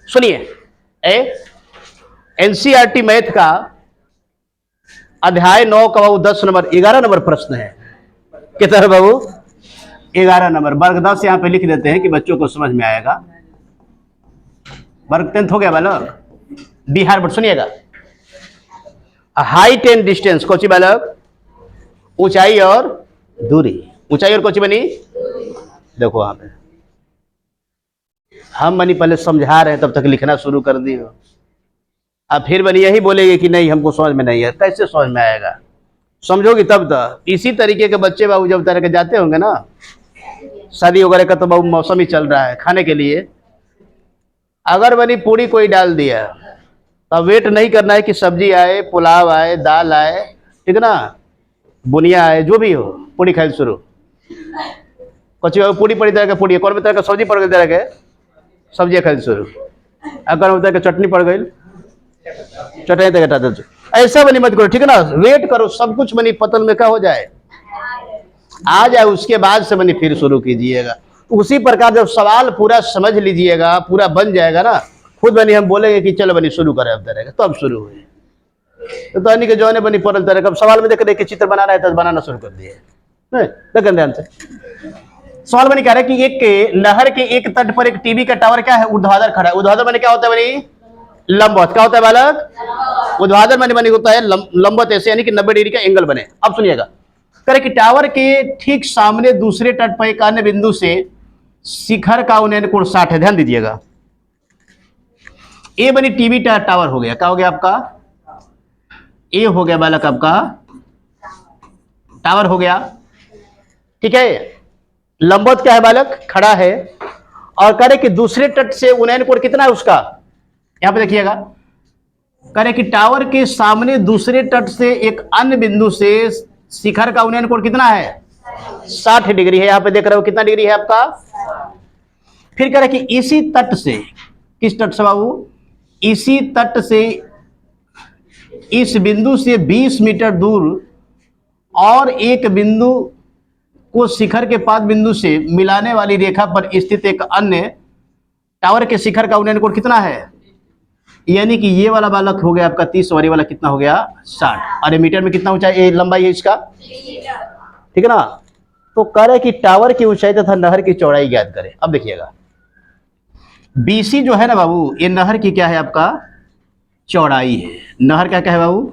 सुनिए, NCERT math का अध्याय 9 का बाबू 10 नंबर 11 नंबर प्रश्न है। कितना है बाबू? 11 नंबर। वर्ग 10 यहाँ पे लिख देते हैं कि बच्चों को समझ में आएगा। वर्ग 10 हो गया बालक। बिहार बट सुनिएगा, हाइट एंड डिस्टेंस कोची बालक? ऊंचाई और दूरी। ऊंचाई और कोची बनी? देखो वहां पे हम बनी पहले समझा रहे हैं तब तक लिखना शुरू कर दी हो। अब फिर बनी यही बोलेगी कि नहीं हमको समझ में नहीं है। कैसे समझ में आएगा? समझोगी तब तक। इसी तरीके के बच्चे बाबू जब तरह के जाते होंगे ना शादी वगैरह का, तो बाबू मौसम ही चल रहा है खाने के लिए, अगर बनी पूरी कोई डाल दिया तो वेट नहीं करना है कि सब्जी आए, पुलाव आए, दाल आए, ठीक है ना, बुनिया आए, जो भी हो, पूरी खाई शुरू। कुछ पूरी पड़ी तरह के पूरी, कौन तरह का सब्जी पड़ गई तरह के सब्जी खाई शुरू, अगर तरह के चटनी पड़ गई चटनी तक हटा दो। ऐसा बनी मत करो, ठीक है ना। वेट करो, सब कुछ बनी पतल में क्या हो जाए, आ जाए, उसके बाद से बनी फिर शुरू कीजिएगा। उसी प्रकार जब सवाल पूरा समझ लीजिएगा, पूरा बन जाएगा ना, खुद बनी हम बोलेंगे कि चलो बनी शुरू करें अब तरह तो अब शुरू हुई। तो अन्य के जो ने बनी पड़ल तरह, सवाल में देख देख के चित्र बना रहा है तो बनाना शुरू कर दिए। देखें ध्यान से सवाल बनी कह रहा है कि एक नहर के एक तट पर एक टीवी का टावर क्या है, ऊर्ध्वाधर खड़ा है। ऊर्ध्वाधर बने क्या होता है बनी? लंबवत। क्या होता है बालक? ऊर्ध्वाधर बने होता है लंबवत, ऐसे यानी कि 90 डिग्री का एंगल बने। अब सुनिएगा, करे कि टावर के ठीक सामने दूसरे तट पर एक अन्य बिंदु से शिखर का उन्नयन कोण 60 है। ध्यान दीजिएगा, ए बनी टीवी टावर हो गया। क्या हो गया आपका? ए हो गया बालक आपका टावर हो गया, ठीक है। लंबवत क्या है बालक? खड़ा है। और करे कि दूसरे तट से उन्नयन कोण कितना है उसका, यहां पे देखिएगा, करे कि टावर के सामने दूसरे तट से एक अन्य बिंदु से शिखर का उन्नयन कोण कितना है? 60 डिग्री है। यहां पे देख रहे हो कितना डिग्री है आपका। फिर कह रहे कि इसी तट से, किस तट से बाबू? इसी तट से इस बिंदु से 20 मीटर दूर और एक बिंदु को शिखर के पाद बिंदु से मिलाने वाली रेखा पर स्थित एक अन्य टावर के शिखर का उन्नयन कोण कितना है? यानी कि ये वाला बालक हो गया आपका 30 और ये वाला कितना हो गया 60। अरे मीटर में कितना ऊंचाई लंबाई है इसका, ठीक है ना। तो कह रहे कि टावर की ऊंचाई तथा नहर की चौड़ाई ज्ञात करें। अब देखिएगा, बीसी जो है ना बाबू, ये नहर की क्या है आपका चौड़ाई है। नहर का क्या है बाबू?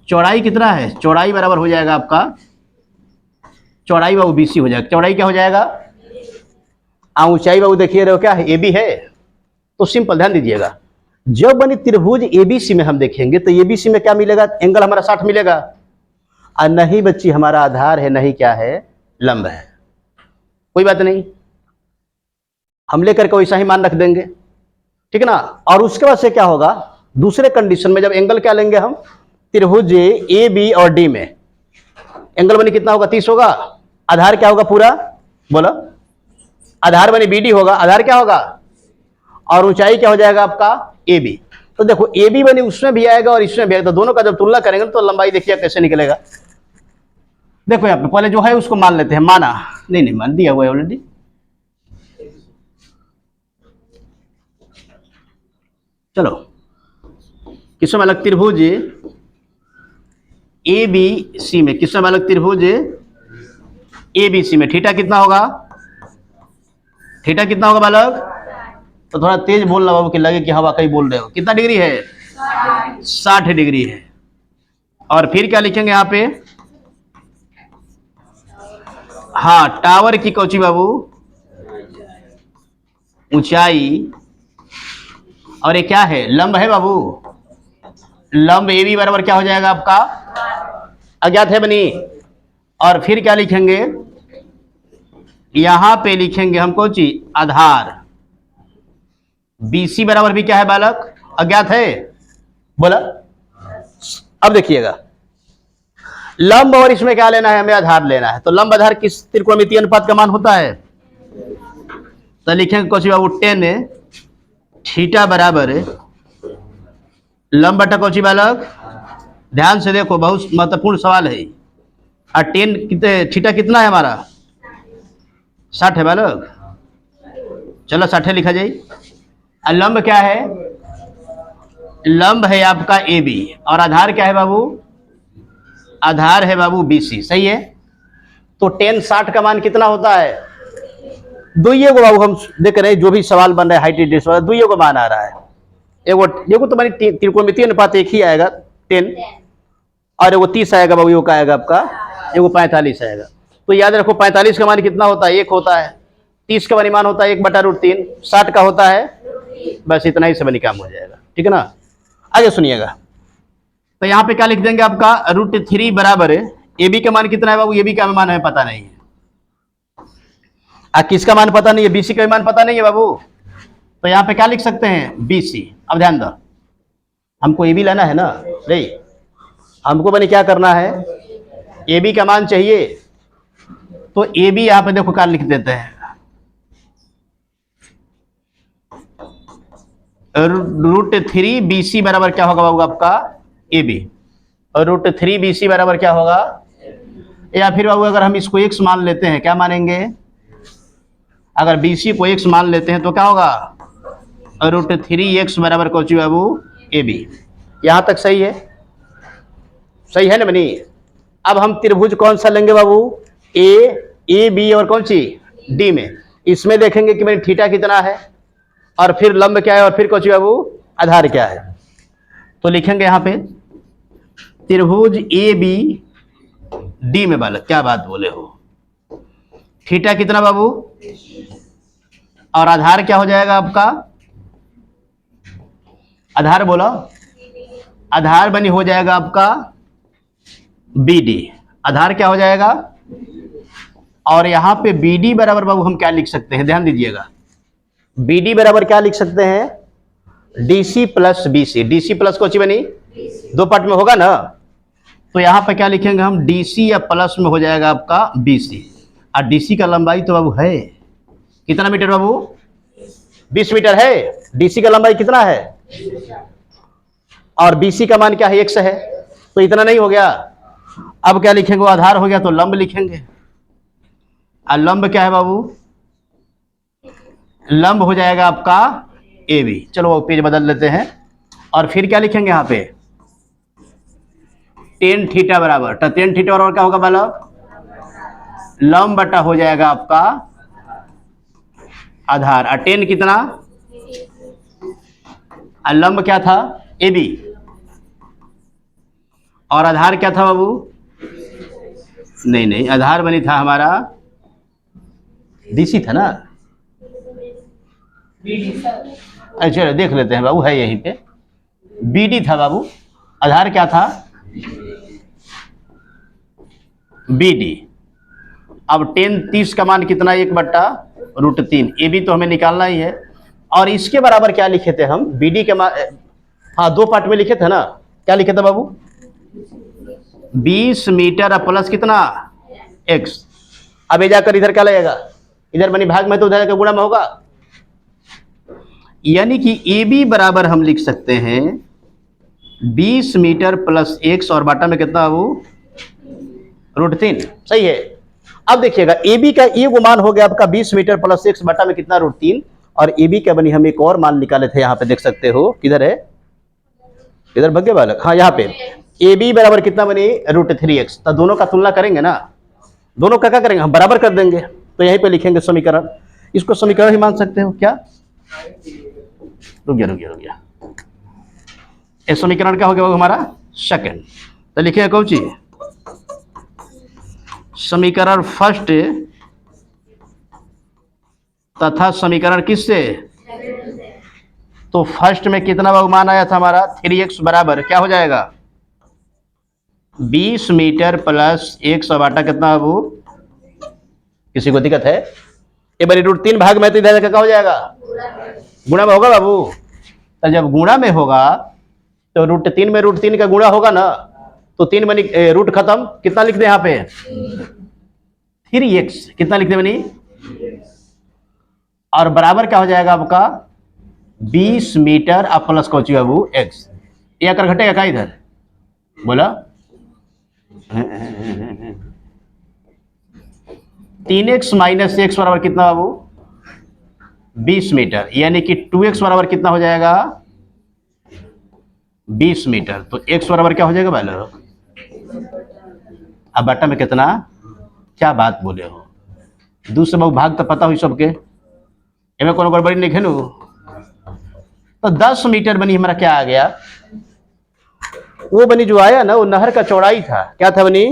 चौड़ाई कितना है? चौड़ाई बराबर हो जाएगा आपका, चौड़ाई बाबू बीसी हो जाएगा। चौड़ाई क्या हो जाएगा? ऊंचाई बाबू देखिए रहे हो क्या है, ए बी है। तो सिंपल ध्यान दीजिएगा, जब बनी त्रिभुज एबीसी में हम देखेंगे तो एबीसी में क्या मिलेगा? एंगल हमारा 60 मिलेगा। और नहीं बच्ची हमारा आधार है, नहीं क्या है लंब है। कोई बात नहीं, हम लेकर के वैसा ही मान रख देंगे, ठीक है ना। और उसके बाद से क्या होगा, दूसरे कंडीशन में जब एंगल क्या लेंगे हम, त्रिभुज ए बी और डी में एंगल बनी कितना होगा 30 होगा। आधार क्या होगा पूरा बोला? आधार बनी बीडी होगा। आधार क्या होगा? और ऊंचाई क्या हो जाएगा आपका ए बी। तो देखो ए बी बनी उसमें भी आएगा और इसमें भी आएगा, तो दोनों का जब तुलना करेंगे तो लंबाई देखिए कैसे निकलेगा। देखो यहाँ पे पहले जो है उसको मान लेते हैं। माना नहीं मान दिया हुआ है ऑलरेडी। चलो किसमें अलग त्रिभुज ए बी सी में, किसमें अलग त्रिभुज ए बी सी में थीटा कितना होगा? थीटा कितना होगा बालक? तो थोड़ा तेज बोलना बाबू कि लगे कि हाँ वाकई बोल रहे हो। कितना डिग्री है? 60 डिग्री है। और फिर क्या लिखेंगे यहाँ पे? हाँ टावर की कौची बाबू ऊंचाई, और ये क्या है लंब है बाबू। लंब ए बी बराबर क्या हो जाएगा आपका अज्ञात है बनी। और फिर क्या लिखेंगे यहां पे लिखेंगे हम कौची आधार। बीसी बराबर भी क्या है बालक अज्ञात है बोला। अब देखिएगा लंब और इसमें क्या लेना है हमें आधार लेना है। तो लंब आधार किस त्रिकोणमितीय अनुपात का मान होता है? तो लिखेंगे कौची बाबू 10 थीटा बराबर लंब बटा कौची बालक। ध्यान से देखो बहुत महत्वपूर्ण सवाल है। और 10 कितने थीटा कितना है हमारा 60 है बालक। चलो 60 लिखा जाए। लंब क्या है? लंब है आपका ए बी, और आधार क्या है बाबू? आधार है बाबू बी सी। सही है। तो टेन 60 का मान कितना होता है? दुइये को बाबू हम देख रहे हैं, जो भी सवाल बन रहा है हाइट रेडियस वाला, दुइये को मान आ रहा है। एगो तो मानी त्रिकोणमितीय अनुपात एक ही आएगा 10, और एगो 30 आएगा बाबू, का आएगा आपका, एगो 45 आएगा। तो याद रखो 45 का मान कितना होता है? 1 होता है। 30 का मान होता है 1/√3। 60 का होता है, बस इतना ही से काम हो जाएगा। ठीक है ना। आगे सुनिएगा। तो यहाँ पे क्या लिख देंगे आपका? √3 बराबर है, ए बी का मान कितना है बाबू? ए बी का मान हमें पता नहीं है। किसका मान पता नहीं है? बीसी का मान पता नहीं है बाबू। तो यहाँ पे क्या लिख सकते हैं? बीसी। अब ध्यान दो, हमको ए बी लेना है ना रे, हमको बने क्या करना है? ए बी का मान चाहिए। तो ए बी यहाँ पे देखो क्या लिख देते हैं, √3 BC बराबर क्या होगा बाबू आपका? A B. और √3 BC बराबर क्या होगा? या फिर बाबू अगर हम इसको x मान लेते हैं, क्या मानेंगे? अगर BC को x मान लेते हैं तो क्या होगा? √3x बराबर कौन सी बाबू? A B. यहां तक सही है? सही है ना बनी? अब हम त्रिभुज कौन सा लेंगे बाबू? ए बी और कौन सी? डी में। इसमें देखेंगे कि मैंने थीटा कितना है, और फिर लंब क्या है, और फिर कौन सी बाबू? आधार क्या है। तो लिखेंगे यहां पे त्रिभुज ए बी डी में। बालक क्या बात बोले हो? थीटा कितना बाबू? और आधार क्या हो जाएगा आपका? आधार बोलो। आधार बनी हो जाएगा आपका बी डी। आधार क्या हो जाएगा? और यहां पे बी डी बराबर बाबू हम क्या लिख सकते हैं? ध्यान दीजिएगा, बी डी बराबर क्या लिख सकते हैं? DC plus BC. DC plus कौन सी बनी? दो पार्ट में होगा ना। तो यहां पे क्या लिखेंगे हम? डीसी या प्लस में हो जाएगा आपका बीसी। और डीसी का लंबाई तो बाबू है कितना मीटर बाबू? 20 मीटर है। डीसी का लंबाई कितना है? और बीसी का मान क्या है? x है। तो इतना नहीं हो गया। अब क्या लिखेंगे? आधार हो गया तो लंब लिखेंगे। और लंब क्या है बाबू? लंब हो जाएगा आपका ए बी। चलो वो पेज बदल लेते हैं, और फिर क्या लिखेंगे यहाँ पे? टेन थीटा बराबर। तो टेन थीटा बराबर क्या होगा बालक? लंब बटा हो जाएगा आपका आधार। और टेन कितना? और लंब क्या था? A B. और आधार क्या था बाबू? नहीं, आधार बनी था हमारा बीसी था ना। अच्छा देख लेते हैं बाबू, है यहीं पे बीडी था बाबू। आधार क्या था? बीडी। अब 10 का मान कितना? 1/√3। ए बी तो हमें निकालना ही है। और इसके बराबर क्या लिखे थे हम? बीडी के मान, हाँ दो पार्ट में लिखे थे ना। क्या लिखे थे बाबू? 20 मीटर प्लस कितना? x। अब ये जाकर इधर क्या लगेगा? इधर बनी भाग में तो उधर का गुणा में होगा। यानी कि ए बी बराबर हम लिख सकते हैं 20 मीटर प्लस x, और बाटा में कितना बाबू? √3। सही है। अब देखिएगा ए बी का ये मान हो गया आपका 20 मीटर प्लस x, बाटा में कितना? √3। और ए बी का बनी हम एक और मान निकाले थे, यहाँ पे देख सकते हो। किधर है? इधर भग्य बालक, हाँ यहाँ पे ए बी बराबर कितना बनी? √3x। तो दोनों का तुलना करेंगे ना, दोनों का क्या करेंगे? हम बराबर कर देंगे। तो यहीं पे लिखेंगे समीकरण। इसको समीकरण ही मान सकते हो क्या? रुक गया। ये समीकरण क्या हो गया हमारा? सेकंड। तो लिखिए कौन सी? समीकरण फर्स्ट तथा समीकरण किससे? तो फर्स्ट में कितना बाबू मान आया था हमारा? 3x बराबर क्या हो जाएगा? 20 मीटर प्लस 1 सौ बाटा कितना बाबू? किसी को दिक्कत है? ये बड़ी √3 भाग में तो इधर क्या हो जाएगा? गुणा में होगा बाबू। तो जब गुणा में होगा तो √3 में √3 का गुणा होगा ना। तो 3 बनी, रूट खत्म। कितना लिख दे यहाँ पे? 3x। कितना लिख दे बनी? और बराबर क्या हो जाएगा आपका? 20 मीटर अब प्लस कौची बाबू x। ये आकर घटेगा क्या इधर? बोला 3x माइनस x बराबर कितना बाबू? 20 मीटर, यानी कि 2x बराबर कितना हो जाएगा 20 मीटर। तो x बराबर क्या हो जाएगा भाई लोग, अब बटा में कितना, क्या बात बोले हो, दूसरे बहु भाग तो पता हुई सबके, इनमें कोनो गड़बड़ी नहीं खेलू। तो 10 मीटर बनी हमारा क्या आ गया, वो बनी जो आया ना वो नहर का चौड़ाई था। क्या था बनी,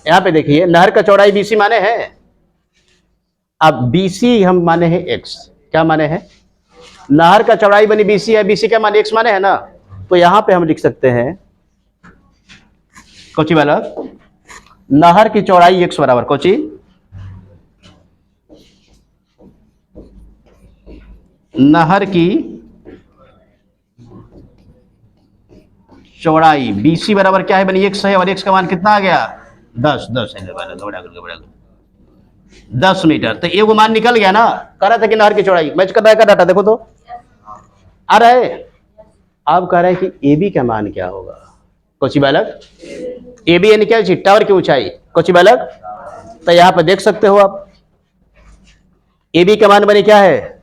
यहाँ पे देखिए नहर का चौड़ाई BC माने है, अब BC हम माने हैं x, क्या माने हैं, नहर का चौड़ाई बनी BC है, BC क्या माने x माने है ना। तो यहां पे हम लिख सकते हैं कोची बालक, नहर की चौड़ाई x बराबर कोची, नहर की चौड़ाई BC बराबर क्या है बनी x है, और x का मान कितना आ गया 10 है 10 मीटर। तो ये मान निकल गया ना, कह रहा था कि नहर की चौड़ाई, मैच कर रहा है का डाटा देखो तो आ रहा है। अब कह रहा है कि AB का मान क्या होगा कोची बालक, AB यानी क्या है टावर की ऊंचाई कोची बालक। तो यहां पर देख सकते हो आप AB का मान बनी क्या है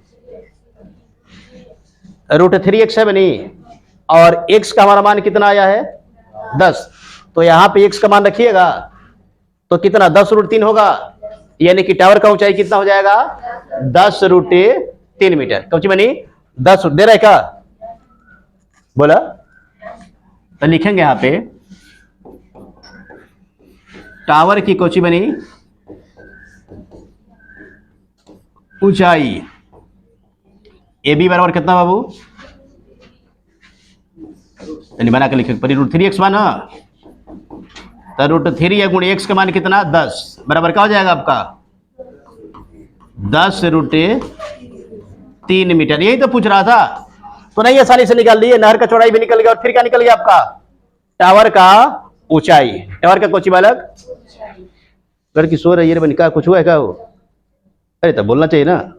√3x है बनी, और x का हमारा मान कितना आया है 10। तो यहां पे x का मान रखिएगा तो कितना 10√3 होगा, यानी कि टावर का ऊंचाई कितना हो जाएगा 10√3 मीटर। कौची बनी 10 दे रहा है क्या बोला, तो लिखेंगे यहां पे टावर की कोची बनी ऊंचाई AB बराबर कितना बाबू, यानी बना के लिखे पर √3x मान, तो √3 गुण x का मान कितना 10 बराबर क्या हो जाएगा आपका 10√3 मीटर। यही तो पूछ रहा था, तो नहीं आसानी से निकाल लिए, नहर का चौड़ाई भी निकल गया, और फिर क्या निकल गया आपका टावर का ऊंचाई, टावर का कोची बालक, लड़की सो रही है बनी, क्या कुछ हुआ है क्या हो, अरे तब बोलना चाहिए ना।